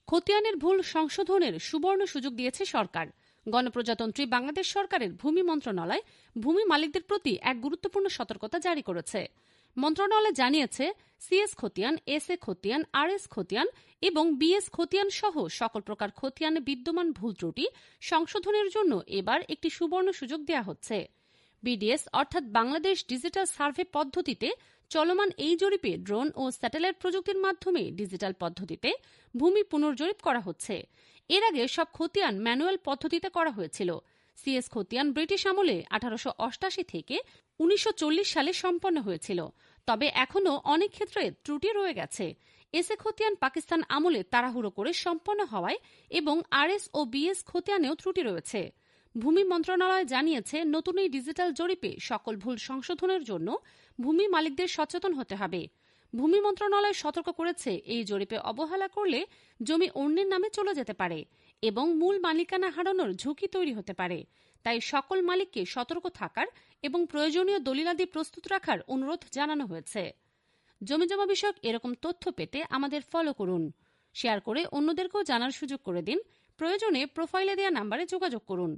খতিয়ানের ভুল সংশোধনের সুবর্ণ সুযোগ দিয়েছে সরকার। গণপ্রজাতন্ত্রী বাংলাদেশ সরকারের ভূমি মন্ত্রণালয় ভূমি মালিকদের প্রতি এক গুরুত্বপূর্ণ সতর্কতা জারি করেছে। মন্ত্রণালয় জানিয়েছে, সিএস খতিয়ান, এসএ খতিয়ান, আরএস খতিয়ান এবং বিএস খতিয়ান সহ সকল প্রকার খতিয়ানে বিদ্যমান ভুল ত্রুটি সংশোধনের জন্য এবার একটি সুবর্ণ সুযোগ দেওয়া হচ্ছে। বিডিএস অর্থাৎ বাংলাদেশ ডিজিটাল সার্ভে পদ্ধতিতে চলমান এই জরিপে ড্রোন ও স্যাটেলাইট প্রযুক্তির মাধ্যমে ডিজিটাল পদ্ধতিতে ভূমি পুনর্জরিপ করা হচ্ছে। এর আগে সব খতিয়ান ম্যানুয়াল পদ্ধতিতে করা হয়েছিল। সিএস খতিয়ান ব্রিটিশ আমলে 1888 থেকে 1940 সালে সম্পন্ন হয়েছিল, তবে এখনও অনেক ক্ষেত্রে ত্রুটি রয়ে গেছে। এসএ খতিয়ান পাকিস্তান আমলে তাড়াহুড়ো করে সম্পন্ন হওয়ায় এবং আরএস ও বিএস খতিয়ানেও ত্রুটি রয়েছে। ভূমি মন্ত্রণালয় জানিয়েছে, নতুন এই ডিজিটাল জরিপে সকল ভুল সংশোধনের জন্য ভূমি মালিকদের সচেতন হতে হবে। ভূমি মন্ত্রণালয় সতর্ক করেছে, এই জরিপে অবহেলা করলে জমি অন্যের নামে চলে যেতে পারে এবং মূল মালিকানা হারানোর ঝুঁকি তৈরি হতে পারে। তাই সকল মালিককে সতর্ক থাকার এবং প্রয়োজনীয় দলিলাদি প্রস্তুত রাখার অনুরোধ জানানো হয়েছে। জমিজমা বিষয়ক এরকম তথ্য পেতে আমাদের ফলো করুন, শেয়ার করে অন্যদেরকেও জানার সুযোগ করে দিন। প্রয়োজনে প্রোফাইলে দেওয়া নাম্বারে যোগাযোগ করুন।